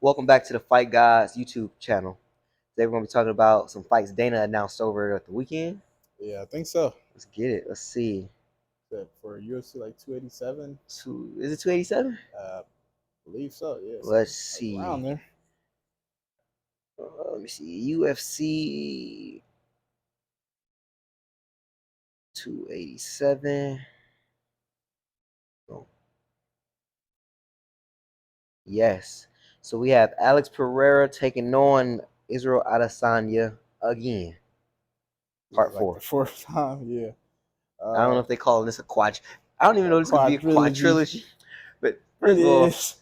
Welcome back to the FightGods YouTube channel. Today we're going to be talking about some fights Dana announced over at the weekend. Yeah, I think so. Let's get it. Let's see. For UFC like 287. Is it 287? Believe so. Yeah. Let's Like around see. there. Let me see. UFC 287. Oh. Yes. So we have Alex Pereira taking on Israel Adesanya again. Part Like 4. the fourth time. Yeah. I don't know if they calling this a quad. I don't even know this could be a quadrilogy. But first It of all, is.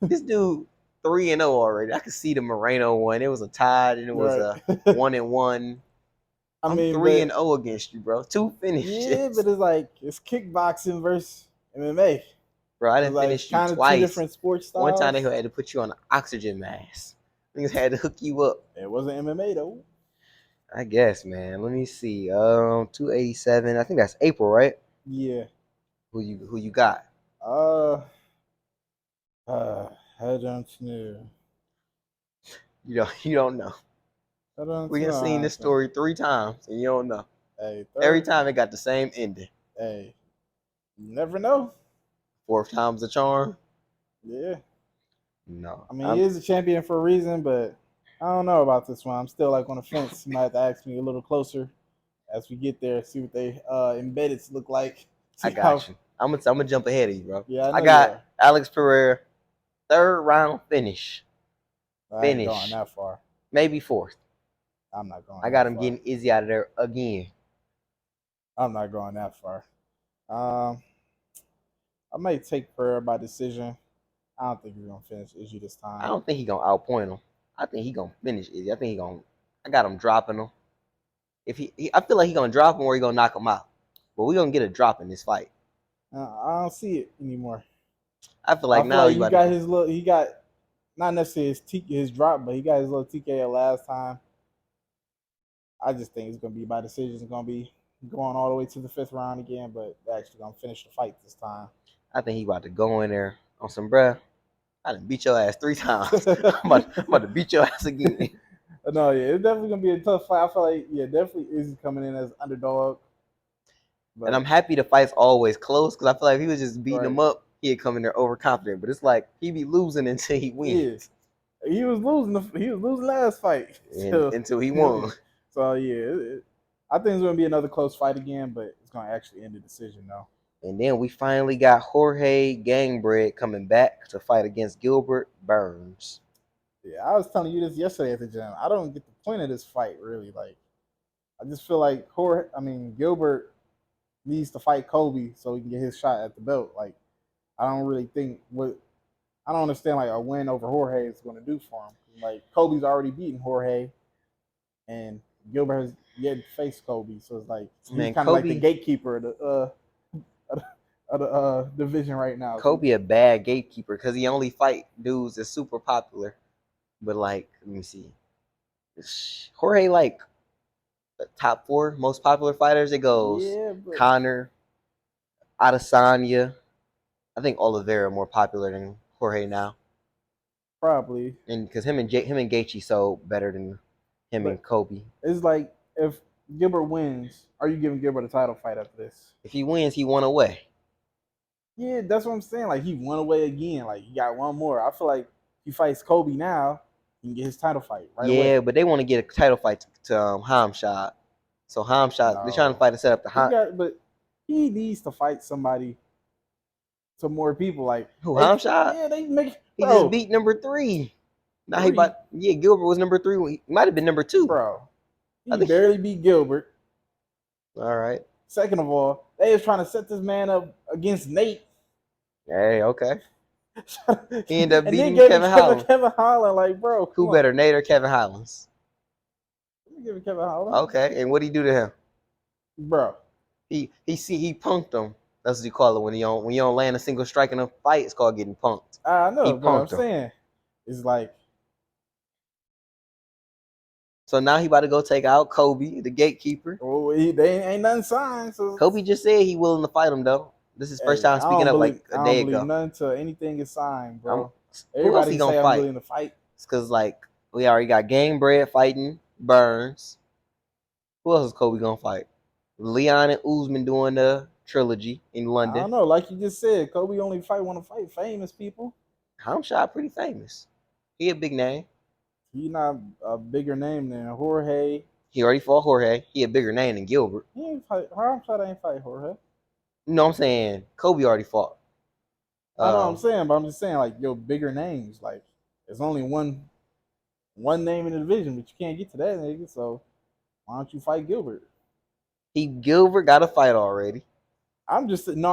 this dude 3-0 already. I could see the Moreno one. It was a tie, and it was Right. a 1-1. I'm 3-0 against you, bro. 2 finishes. Yeah, but it's like it's kickboxing versus MMA. Bro, I didn't like finish you kind of twice. Two different sports styles. One time they had to put you on an oxygen mask. Niggas had to hook you up. It wasn't MMA though. I guess, man. Let me see. 287. I think that's April, right? Yeah. Who you got? I don't know. You don't know. We done seen this story 3 times and you don't know. Hey, every time it got the same ending. Hey, you never know. 4th time's the charm. Yeah. No. I mean, he is a champion for a reason, but I don't know about this one. I'm still like on the fence. You might have to ask me a little closer as we get there, see what they embeddeds look like. I got you. I'm gonna jump ahead of you, bro. Yeah, I got Alex Pereira, 3rd round finish. I ain't going that far. Maybe 4th. I'm not going. I got him getting Izzy out of there again. I'm not going that far. I might take Pereira by decision. I don't think he's gonna finish Izzy this time. I don't think he's gonna outpoint him. I think he's gonna finish Izzy. I got him dropping him. If I feel like he's gonna drop him or he's gonna knock him out. But we're gonna get a drop in this fight. I don't see it anymore. I feel like now he got his little. He got not necessarily his drop, but he got his little TKO last time. I just think it's gonna be by decision. It's gonna be going all the way to the 5th round again, but they're actually gonna finish the fight this time. I think he about to go in there on some bruh. I done beat your ass 3 times. I'm about to beat your ass again. No, yeah, it's definitely gonna be a tough fight. I feel like definitely is coming in as underdog. But, and I'm happy the fight's always close because I feel like if he was just beating him up, he'd come in there overconfident. But it's like he be losing until he wins. Yeah. He was losing last fight until he won. So yeah, I think it's gonna be another close fight again, but it's gonna actually end the decision though. And then we finally got Jorge Gangbred coming back to fight against Gilbert Burns. Yeah, I was telling you this yesterday at the gym. I don't get the point of this fight really. Like, I just feel like Gilbert needs to fight Kobe so he can get his shot at the belt. Like, I don't really think I don't understand like a win over Jorge is going to do for him. Like, Kobe's already beaten Jorge, and Gilbert has yet to face Kobe, so it's like he's kind of like the gatekeeper of the division right now. Kobe a bad gatekeeper because he only fight dudes that's super popular. But like, let me see, Jorge like the top 4 most popular fighters. It goes Conor, Adesanya. I think Oliveira more popular than Jorge now. Probably. And because him and Gaethje so better than him and Kobe. It's like if Gilbert wins, are you giving Gilbert a title fight after this? If he wins, he won away. Yeah, that's what I'm saying. Like he won away again. Like he got one more. I feel like if he fights Kobe now, he can get his title fight right away. Yeah, but they want to get a title fight to Hamshad. So Hamshad, they're trying to fight to set up the Hamshad. But he needs to fight somebody. To more people, like who Hamshad? Yeah, they make. He just beat number 3. Now he about Gilbert was number 3. He might have been number 2. Bro, he barely beat Gilbert. All right. Second of all, they was trying to set this man up against Nate. Hey, okay. He ended up beating Kevin Holland. Kevin Holland, like, bro. Who better, Nate or Kevin Holland? Let me give it Kevin Holland. Okay, and what did he do to him? Bro. He punked him. That's what you call it when you don't land a single strike in a fight. It's called getting punked. I know, but I'm saying it's like. So now he about to go take out Kobe, the gatekeeper. Oh, they ain't nothing signed. So Kobe just said willing to fight him though. This is first time speaking up like a day ago. Nothing till anything is signed, bro. Who else he Everybody gonna say I'm fight? willing to fight. It's because like we already got Game Bread fighting Burns. Who else is Kobe gonna fight? Leon and Usman doing the trilogy in I London. don't know. Like you just said, Kobe only want to fight famous people. Hamshot pretty famous. He a big name. He not a bigger name than Jorge. He already fought Jorge. He a bigger name than Gilbert. He ain't fight. Hamshot ain't fight Jorge. You know what I'm saying? Kobe already fought. I know what I'm saying, but I'm just saying like yo, bigger names. Like there's only one name in the division, but you can't get to that nigga. So why don't you fight Gilbert? Gilbert got a fight already. I'm just saying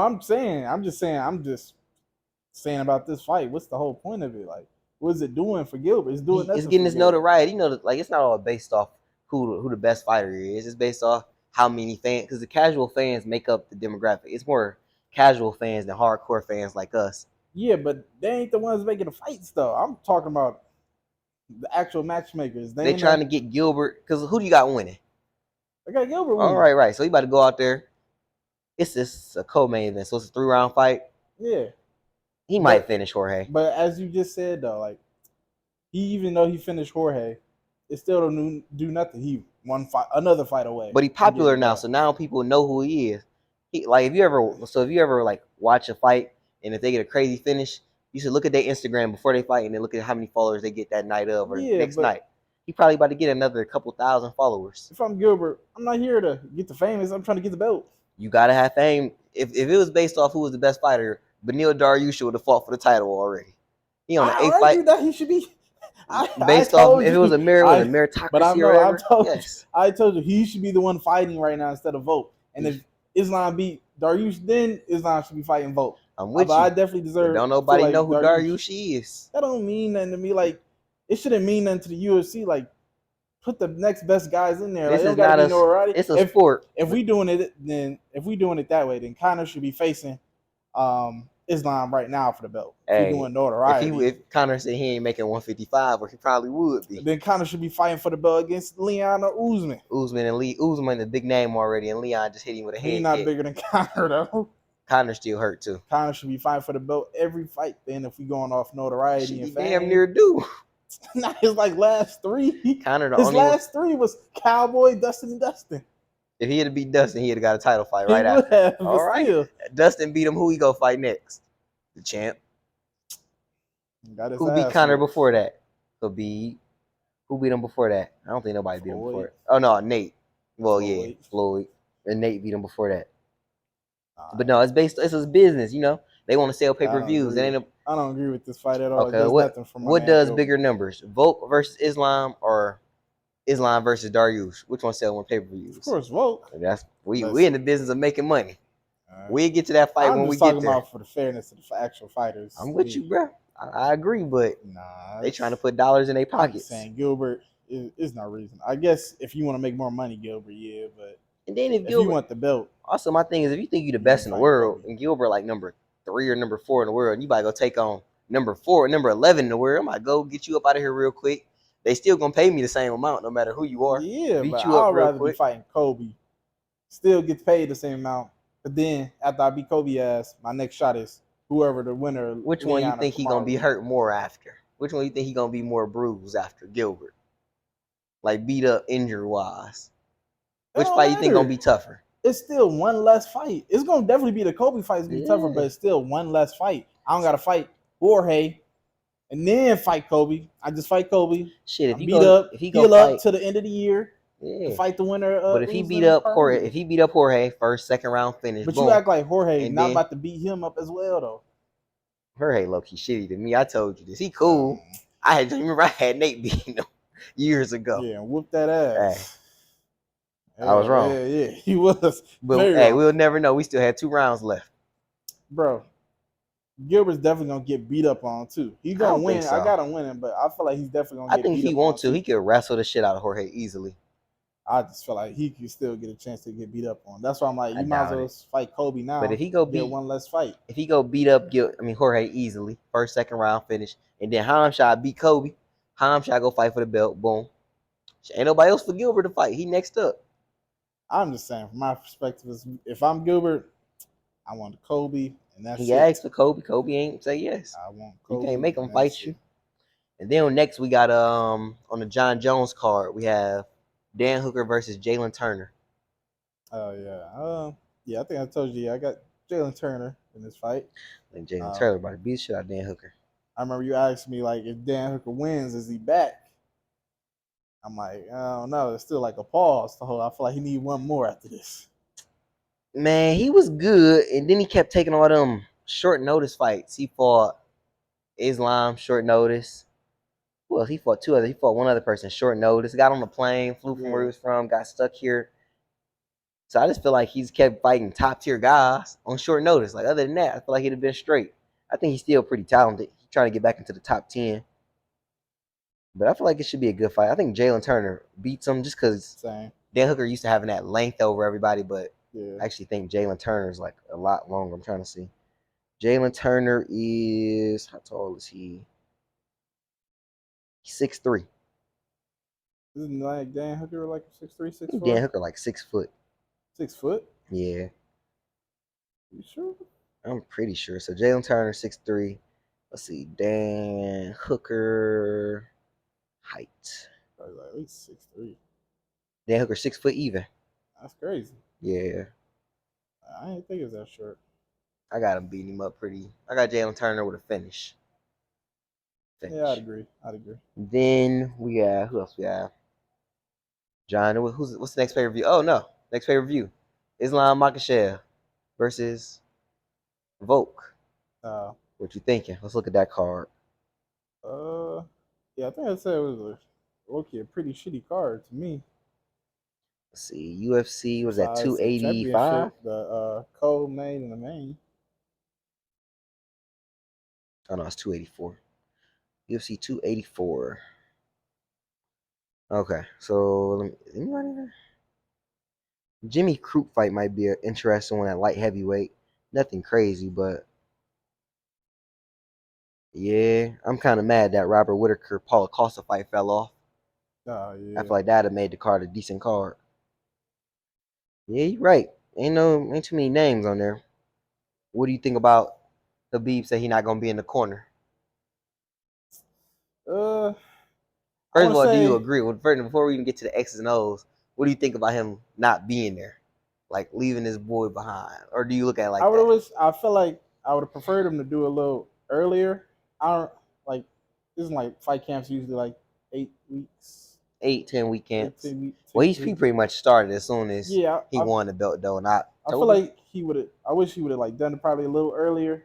about this fight. What's the whole point of it? Like, what is it doing for Gilbert? It's doing nothing. It's getting for his Gilbert. notoriety. You know, like it's not all based off who the best fighter is. It's based off how many fans, because the casual fans make up the demographic. It's more casual fans than hardcore fans like us. Yeah, but they ain't the ones making the fights though. I'm talking about the actual matchmakers. They trying to get Gilbert, because who do you got winning? I got Gilbert winning. All right. So he about to go out there. It's just a co-main event, so it's a 3-round fight. Yeah. He might finish Jorge. But as you just said though, like even though he finished Jorge, it still don't do nothing. He won another fight away. But he's popular now, so now people know who he is. If you ever like watch a fight and if they get a crazy finish, you should look at their Instagram before they fight and then look at how many followers they get that night of or next night. He probably about to get another couple thousand followers. If I'm Gilbert, I'm not here to get the famous. I'm trying to get the belt. You gotta have fame. If it was based off who was the best fighter, Beneil Dariush would have fought for the title already. He on the 8th fight. That he should be. Based off if it was a meritocracy but I know, or whatever. I told you he should be the one fighting right now instead of Volk. And if Islam beat Dariush, then Islam should be fighting Volk. I'm with you. I definitely deserve. Don't nobody know who Dariush is. That don't mean nothing to me. Like it shouldn't mean nothing to the UFC. Like put the next best guys in there. This like, is not a. It's a sport. If we doing it that way, then Conor should be facing Islam right now for the belt. Hey, if doing notoriety. If Conor said he ain't making 155, or he probably would be. Then Conor should be fighting for the belt against Leon or Usman. Usman the big name already, and Leon just hit him with a head. He's not bigger than Conor though. Conor still hurt too. Conor should be fighting for the belt every fight. Then if we going off notoriety and fame, damn near do. Not his last 3. Conor his last 3 was Cowboy, Dustin, and Dustin. If he had beat Dustin, he'd have got a title fight right after. All right. Still. Dustin beat him. Who he go fight next? The champ. Who beat Conor before that? Who beat him before that? I don't think nobody beat him before that. Oh no, Nate. Well, yeah, Floyd. And Nate beat him before that. But no, it's his business, you know. They want to sell pay-per-views. I don't agree with this fight at all. Okay, what does bigger numbers? Volk versus Islam or Islam versus Dariush? Which one sell more pay-per-views? Of course, Volk. We in the business of making money. We'll get to that fight when we get there. I'm talking about for the fairness of the actual fighters. I'm with you, bro. I agree, but they trying to put dollars in their pockets. Saying Gilbert is no reason. I guess if you want to make more money, Gilbert, yeah, but and then if you want the belt. Also, my thing is if you think you're the best in the world, and Gilbert like number 3 or number 4 in the world, and you might go take on number 4 or number 11 in the world, I might go get you up out of here real quick. They still gonna pay me the same amount no matter who you are. Yeah, but I'd rather be fighting Kobe. Still get paid the same amount. But then after I beat Kobe ass, my next shot is whoever the winner. Which one you think he gonna be hurt more after? Which one you think he gonna be more bruised after Gilbert? Like beat up injury wise. Which fight you think gonna be tougher? It's still one less fight. It's gonna definitely be the Kobe fight. It's gonna be tougher, but it's still one less fight. I don't gotta fight Jorge and then fight Kobe. I just fight Kobe. Shit, if he heal up to the end of the year. Yeah. Fight the winner. But if he beat up Jorge, first, second round finish. But boom. You act like Jorge not about to beat him up as well though. Jorge low key shitty to me. I told you this. He cool. I had Nate beating him years ago. Yeah, and whoop that ass. Hey, I was wrong. Yeah, he was. But hey, we'll never know. We still had 2 rounds left. Bro, Gilbert's definitely gonna get beat up on too. He's gonna win. So. I got him winning, but I feel like he's definitely gonna get beat up on. I think he wants to. He could wrestle the shit out of Jorge easily. I just feel like he could still get a chance to get beat up on. That's why I'm like, you might as well fight Kobe now. But if he go beat one less fight, if he go beat up Jorge easily, first, second round finish, and then Hamshot beat Kobe, Hamshot go fight for the belt. Boom. Ain't nobody else for Gilbert to fight. He next up. I'm just saying, from my perspective, if I'm Gilbert, I want Kobe and that's He it. asked for Kobe. Kobe ain't say yes. I want You Kobe, can't make him and that's fight it. you. And then next we got on the John Jones card we have Dan Hooker versus Jalen Turner. Oh yeah. I think I told you. I got Jalen Turner in this fight. And Jalen Um, Turner about to beat the shit out of Dan Hooker. I remember you asked me like, if Dan Hooker wins, is he back? I'm like, I don't know. It's still like a pause to hold. I feel like he need one more after this. Man, he was good, and then he kept taking all them short notice fights. He fought Islam short notice. Well, he fought two other. He fought one other person short notice. Got on the plane, flew from where he was from, got stuck here. So I just feel like he's kept fighting top tier guys on short notice. Like other than that, I feel like he'd have been straight. I think he's still pretty talented. He's trying to get back into the top 10. But I feel like it should be a good fight. I think Jalen Turner beats him just because Dan Hooker used to having that length over everybody, but I actually think Jalen Turner is like a lot longer. I'm trying to see. Jalen Turner is how tall is he? He's 6'3". Isn't like Dan Hooker like 6'3", 6'4"? Dan Hooker like 6 foot. 6 foot? Yeah. You sure? I'm pretty sure. So Jalen Turner 6'3". Let's see. Dan Hooker height. Probably like at least 6'3". Dan Hooker 6 foot even. That's crazy. Yeah. I didn't think it was that short. I got him beating him up pretty. I got Jalen Turner with a finish. Yeah, I'd agree. Then we got who else we have? John, what's the next pay per view? Oh no, next pay per view, Islam Makhachev versus Volk. What you thinking? Let's look at that card. Yeah, I think I said it was a pretty shitty card to me. Let's see, UFC was at Besides the 285. The co-main and the main. Oh no, it's 284. UFC 284. Okay, so anybody there? Jimmy Crute fight might be an interesting one at light heavyweight. Nothing crazy, but yeah, I'm kind of mad that Robert Whitaker Paul Acosta fight fell off. Oh yeah. I feel like that'd have made the card a decent card. Yeah, you're right. Ain't too many names on there. What do you think about Habib say he not gonna be in the corner? First of all, do you agree? Well, first, before we even get to the X's and O's, what do you think about him not being there, like leaving his boy behind, or do you look at it like that? I feel like I would have preferred him to do a little earlier. I don't like. Isn't like fight camps usually like 8 weeks, 8-10 week camps. 10 weeks. Well, he pretty much started as soon as he won the belt though. Not I feel like he would have. I wish he would have like done it probably a little earlier.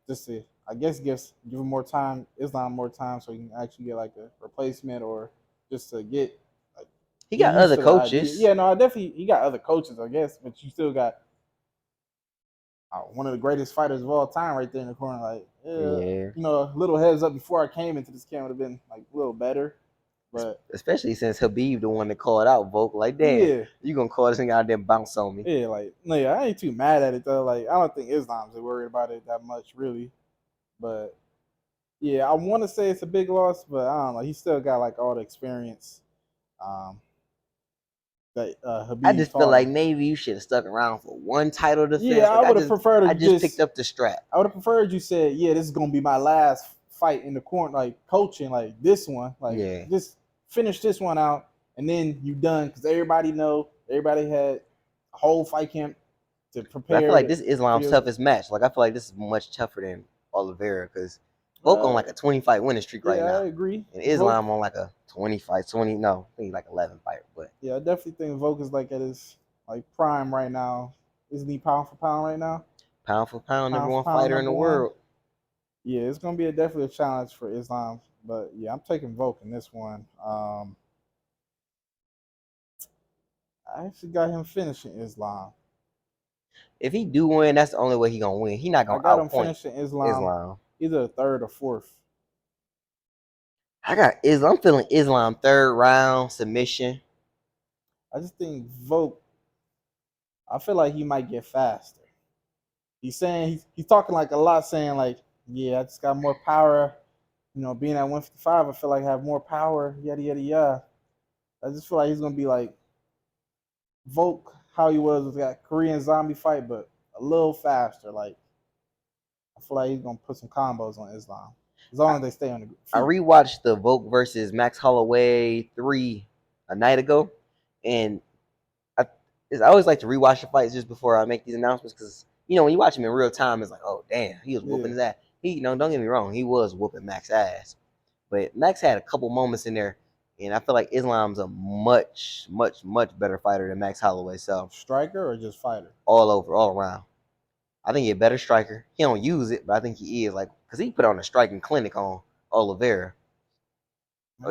Just to I guess give him more time, Islam more time, so he can actually get like a replacement or just to get. Like, he got other coaches. Yeah, no, he got other coaches, I guess, but you still got one of the greatest fighters of all time right there in the corner. Like, yeah. A little heads up before I came into this camp would have been like a little better. But especially since Habib the one that called out Volk, like, damn, you gonna call this thing out there and bounce on me. Yeah, like, no, yeah, I ain't too mad at it though. Like, I don't think Islam's worried about it that much, really. But yeah, I want to say it's a big loss, but I don't know. He still got like all the experience. That Habib. I just feel like maybe you should have stuck around for one title defense. Yeah, like, I would have preferred. I just picked up the strap. I would have preferred you said, yeah, this is gonna be my last fight in the corner, like coaching, like this one, like just finish this one out, and then you done because everybody had a whole fight camp to prepare. But I feel like this is Islam's toughest match. Like I feel like this is much tougher than Oliveira because Volk on like a 20 fight winning streak right now. I agree. And Islam on like a 20 fight, 20 no, I think like 11 fight. But yeah, I definitely think Volk is like at his like prime right now. Isn't he pound for pound right now? Pound for pound, number one fighter in the world. Yeah, it's gonna be definitely a challenge for Islam, but yeah, I'm taking Volk in this one. I actually got him finishing Islam. If he do win, that's the only way he gonna win. He not gonna outpoint him finishing Islam. Either a third or fourth. I got Islam. I'm feeling Islam third round submission. I just think Volk. I feel like he might get faster. He's saying he's talking like a lot, saying like, yeah, I just got more power. Being at 155, I feel like I have more power. Yada yada yada. I just feel like he's gonna be like Volk, how he was with that Korean zombie fight, but a little faster. Like I feel like he's gonna put some combos on Islam as I, long as they stay on the I feet. rewatched the Volk versus Max Holloway 3 a night ago, and I, I always like to rewatch the fights just before I make these announcements because when you watch him in real time, it's like, oh damn, he was whooping Yeah, his ass. Don't get me wrong, he was whooping Max's ass, but Max had a couple moments in there, and I feel like Islam's a much, much, much better fighter than Max Holloway. So striker or just fighter? all over, all around. I think he's a better striker. He don't use it, but I think he is because he put on a striking clinic on Oliveira.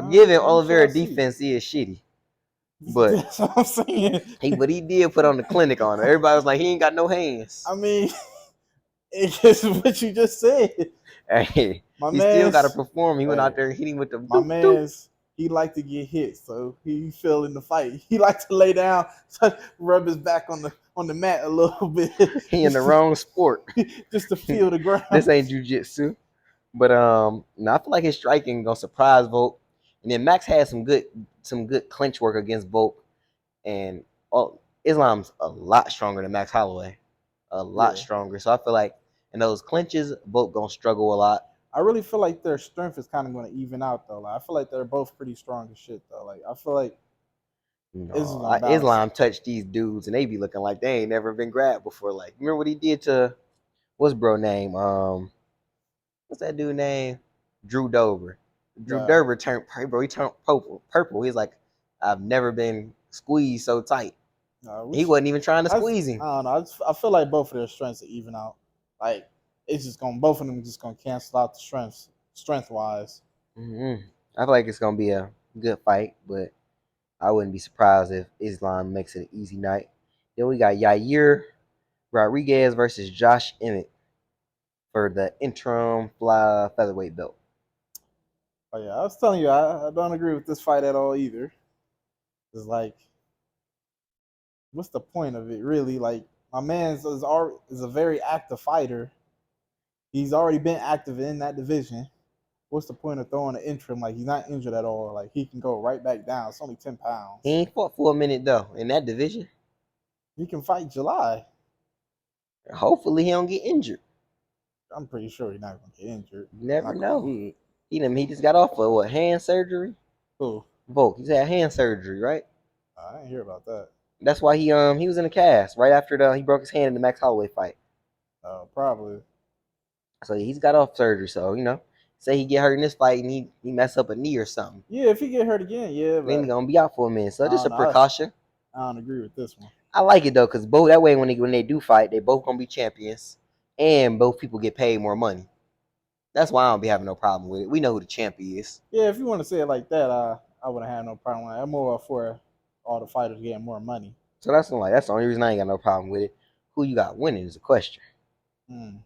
Given We shall Oliveira see. defense is shitty, but That's what I'm saying. he did put on the clinic on her. Everybody was like, he ain't got no hands. I mean, it's just what you just said. Hey, My he still got to man's, perform. He went hey, out there hitting with the my doop doop. man's, he like to get hit, so he fell in the fight. He like to lay down, rub his back on the mat a little bit, He in the wrong sport. just to feel the ground. This ain't jujitsu. But no, I feel like his striking gonna surprise Volk. And then Max had some good clinch work against Volk. And Islam's a lot stronger than Max Holloway. A lot Yeah, stronger. So I feel like in those clinches, Volk gonna struggle a lot. I really feel like their strength is kind of going to even out though. Like, I feel like they're both pretty strong as shit though. Like I feel like this is going to balance Islam it. touched these dudes and they be looking like they ain't never been grabbed before. Like, remember what he did to what's bro name? What's that dude name? Drew Dober. Drew Yeah. Dober turned bro. He turned purple. Purple. He's like, I've never been squeezed so tight. He Which wasn't even trying to I squeeze him. don't know. I feel like both of their strengths are even out. Like it's just going both of them just going to cancel out the strength wise. I feel like it's gonna be a good fight, but I wouldn't be surprised if Islam makes it an easy night. Then we got Yair Rodriguez versus Josh Emmett for the interim fly featherweight belt. Oh yeah, I was telling you, I don't agree with this fight at all either. It's like, what's the point of it really? Like my man is a very active fighter. He's already been active in that division. What's the point of throwing an interim? Like he's not injured at all. Like he can go right back down. It's only 10 pounds. He ain't fought for a minute though in that division. He can fight July. Hopefully he don't get injured. I'm pretty sure he's not gonna get injured. You never Knock on know. wood. He just got off of what, hand surgery? Cool. Volk, he's had hand surgery, right? I didn't hear about that. That's why he was in a cast right after he broke his hand in the Max Holloway fight. Probably. So he's got off surgery. So say he get hurt in this fight and he mess up a knee or something, Yeah, if he get hurt again, yeah, then he's but gonna be out for a minute. So I just don't a know. precaution. I don't agree with this one. I like it though, because both that way when they do fight, they both gonna be champions, and both people get paid more money. That's why I don't be having no problem with it. We know who the champ is. Yeah, if you want to say it like that, I wouldn't have no problem with it. I'm more for all the fighters getting more money. So that's the only reason I ain't got no problem with it. Who you got winning is a question. Hmm.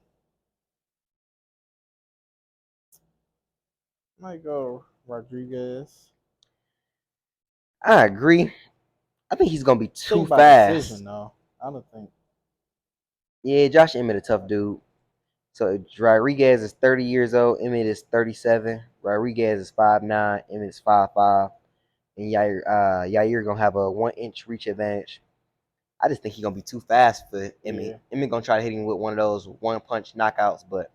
Might go Rodriguez. I agree. I think he's gonna be too Think by fast. decision though. I don't think. Yeah, Josh Emmett a tough dude. So Rodriguez is 30 years old. Emmett is 37. Rodriguez is 5'9". Emmett is 5'5". And Yair gonna have a 1 inch reach advantage. I just think he's gonna be too fast for Emmett. Yeah, Emmett gonna try to hit him with one of those one punch knockouts, but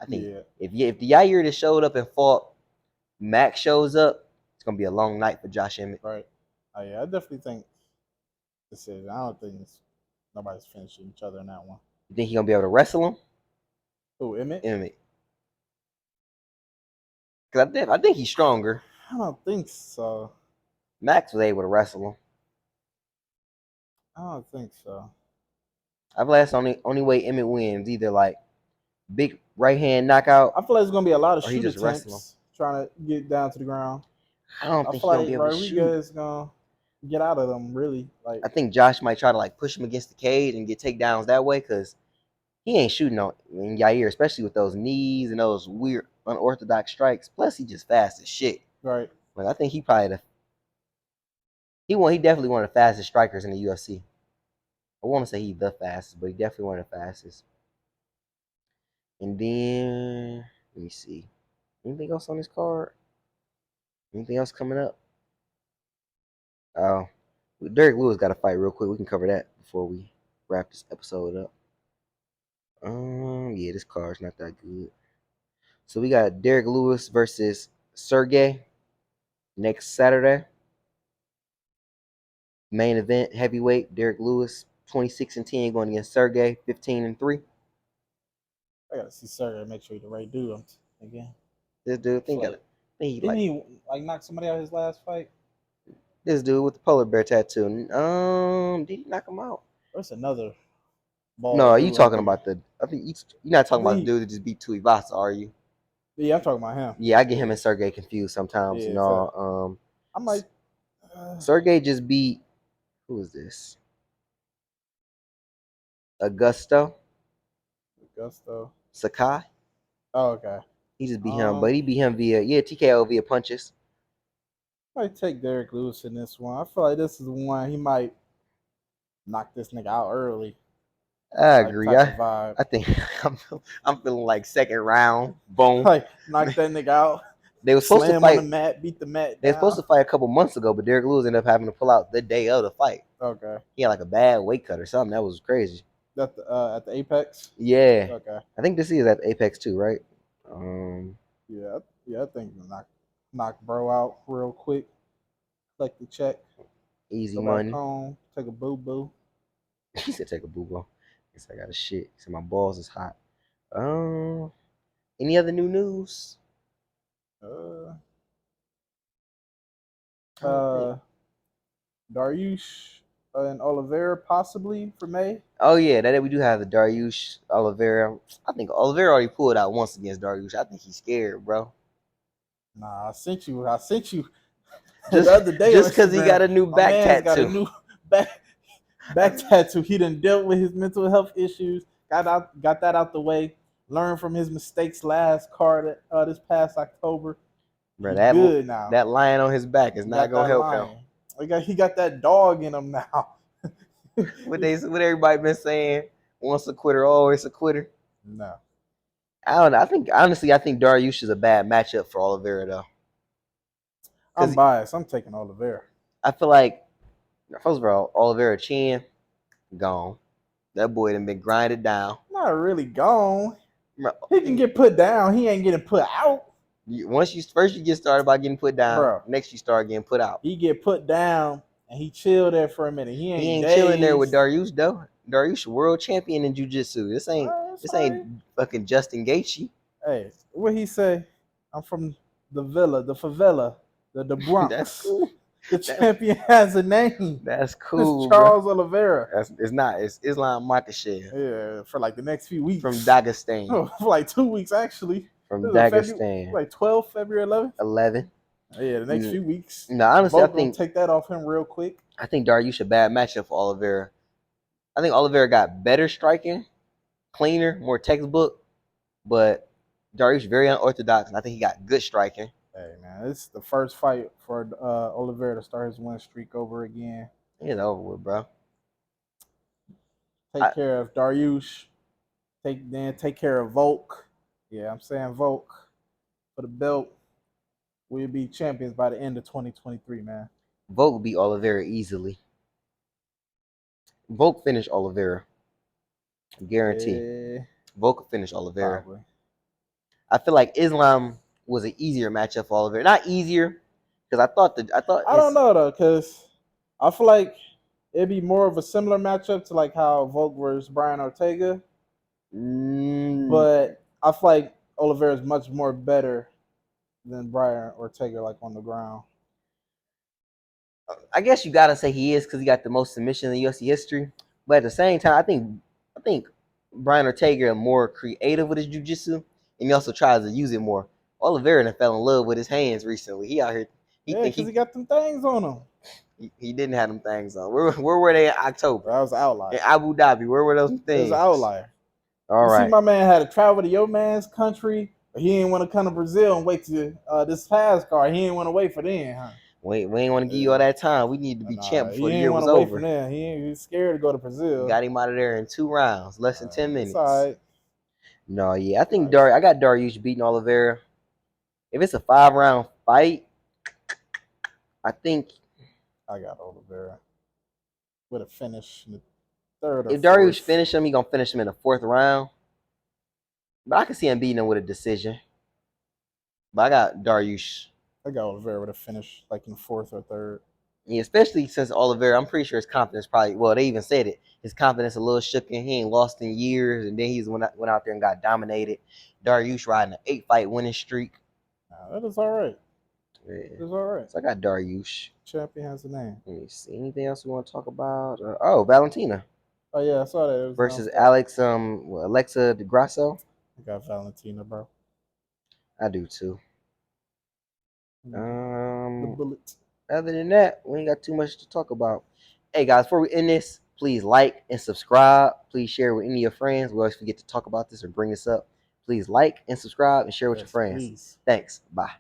I think yeah, if the Yair that showed up and fought Max shows up, it's gonna be a long night for Josh Emmett. right. Oh yeah, I definitely think decision. I don't think nobody's finishing each other in that one. You think he's gonna be able to wrestle him? Who, Emmett? Emmett. Because I think he's stronger. I don't think so. Max was able to wrestle him. I don't think so. I feel that's the only way Emmett wins. Either like big right hand knockout, I feel like it's gonna be a lot of or he shoot just wrestle him. attempts trying to get down to the ground. I don't I think feel he's gonna like be able to shoot. Rodriguez gonna get out of them really. Like I think Josh might try to like push him against the cage and get takedowns that way because he ain't shooting on Yair, especially with those knees and those weird unorthodox strikes. Plus, he just fast as shit. right. Like I think he definitely one of the fastest strikers in the UFC. I want to say he's the fastest, but he definitely one of the fastest. And then let me see. Anything else on this card? Anything else coming up? Oh, Derek Lewis got to fight real quick. We can cover that before we wrap this episode up. Yeah, this card's not that good. So we got Derek Lewis versus Sergey next Saturday. Main event heavyweight Derek Lewis 26-10 going against Sergey 15-3. I gotta see Sergey, make sure he's the right dude again. This dude think Like, he didn't like he like knock somebody out his last fight? this dude with the polar bear tattoo. Did he knock him out? There's another No, bald are you dude out talking there. about the? I think you're not I talking about think the dude that just beat Tuivasa, are you? yeah, I'm talking about him. Yeah, I get him and Sergey confused sometimes. Yeah, No, so I'm like Sergey just beat who is this? Augusto Augusto. Sakai. Oh, okay. He just beat him, but he beat him via TKO via punches. Might take Derek Lewis in this one. I feel like this is the one he might knock this nigga out early. I Like agree. type of vibe. I think I'm feeling like second round. Boom. Like knock that nigga out, They were supposed to slam on the fight. mat, beat the mat They were supposed down. to fight a couple months ago, but Derek Lewis ended up having to pull out the day of the fight. Okay. He had like a bad weight cut or something. That was crazy. At the Apex. Yeah. Okay. I think this is at Apex too, right? Yeah. I think knock bro out real quick. Collect the check. Easy Go back money. home. Take a boo boo. He said take a boo boo. Guess I got a shit. He said my balls is hot. Any other new news? Uh, I don't think. Dariush and Oliveira possibly for May. Oh yeah, that we do have the Dariush Oliveira. I think Oliveira already pulled out once against Dariush. I think he's scared, bro. Nah, I sent you Just the other day just on because he got Instagram. a new My back man's got a tattoo. new back tattoo. He done dealt with his mental health issues. Got that out the way. Learned from his mistakes last card this past October. Bro, He good now. that lion on his back is He not got gonna that help him. lion. He got that dog in him now. What everybody been saying? Once a quitter, always a quitter. No. I don't know. I think honestly, I think Dariush is a bad matchup for Oliveira though. I'm Because biased. I'm taking Oliveira. I feel like first of all, Oliveira chin gone. That boy done been grinded down. Not really gone. Bro, He can get put down. He ain't getting put out. once you get started by getting put down, Bro. next you start getting put out. He get put down and he chill there for a minute. He ain't Chilling there with dazed. Dariush though. Dariush world champion in jiu-jitsu. This ain't Right. fucking Justin Gaethje. Hey, what he say? I'm from the villa, the favela, the Bronx. That's cool. The champion has a name. That's cool, It's Charles Oliveira. It's not. It's Islam Makhachev. Yeah, for like the next few weeks. From Dagestan. Oh, for like 2 weeks actually. From Dagestan. Like 12, February 11th. 11. Yeah, the next few weeks. No, honestly, I think take that off him real quick. I think Dariush a bad matchup for Oliveira. I think Oliveira got better striking, cleaner, more textbook, but Dariush very unorthodox, and I think he got good striking. Hey man, it's the first fight for Oliveira to start his win streak over again. It's over with, bro. Take care of Dariush. Take care of Volk. Yeah, I'm saying Volk for the belt. We'll be champions by the end of 2023, man. Volk beat Oliveira easily. Volk finished Oliveira. Guarantee. Yeah, Volk finished Oliveira. probably. I feel like Islam was an easier matchup for Oliveira. Not easier, because I don't know though, because I feel like it'd be more of a similar matchup to like how Volk versus Brian Ortega. But I feel like Oliveira is much more better than Brian Ortega, like on the ground. I guess you gotta say he is because he got the most submissions in UFC history. But at the same time, I think Brian Ortega is more creative with his jiu-jitsu, and he also tries to use it more. Oliveira fell in love with his hands recently. He out here. Because he got them things on him. He didn't have them things on. Where were they in October? That was an outlier. In Abu Dhabi, where were those things? It was an outlier. All right. See, my man had to travel to your man's country, but he didn't want to come to Brazil and wait to this past card. He didn't want to wait for then, huh? We ain't want to give you all that time. We need to be champ before the year was over. over. He was scared to go to Brazil. Got him out of there in 2 rounds, less than 10 minutes. All right. No, yeah, I think I got Dariush beating Oliveira. If it's a 5-round fight, I think I got Oliveira with a finish in the third. If Dariush finish him, he gonna finish him in the 4th round. But I can see him beating him with a decision. But I got Dariush. I got Oliveira with a finish like in fourth or third. Yeah, especially since Oliveira, I'm pretty sure his confidence probably, well, they even said it. His confidence a little shook and he ain't lost in years. And then he's went out there and got dominated. Dariush riding an 8-fight winning streak. That is all right. Yeah. It is all right. So I got Dariush. Champion has a name. Let me see. Anything else we want to talk about? Valentina. Oh yeah, I saw that. Versus Alexa DeGrasso. I got Valentina, bro. I do too. The bullet. Other than that, we ain't got too much to talk about. Hey guys, before we end this, please like and subscribe. Please share with any of your friends. We always forget to talk about this or bring this up. Please like and subscribe and share with your friends. Please. Thanks. Bye.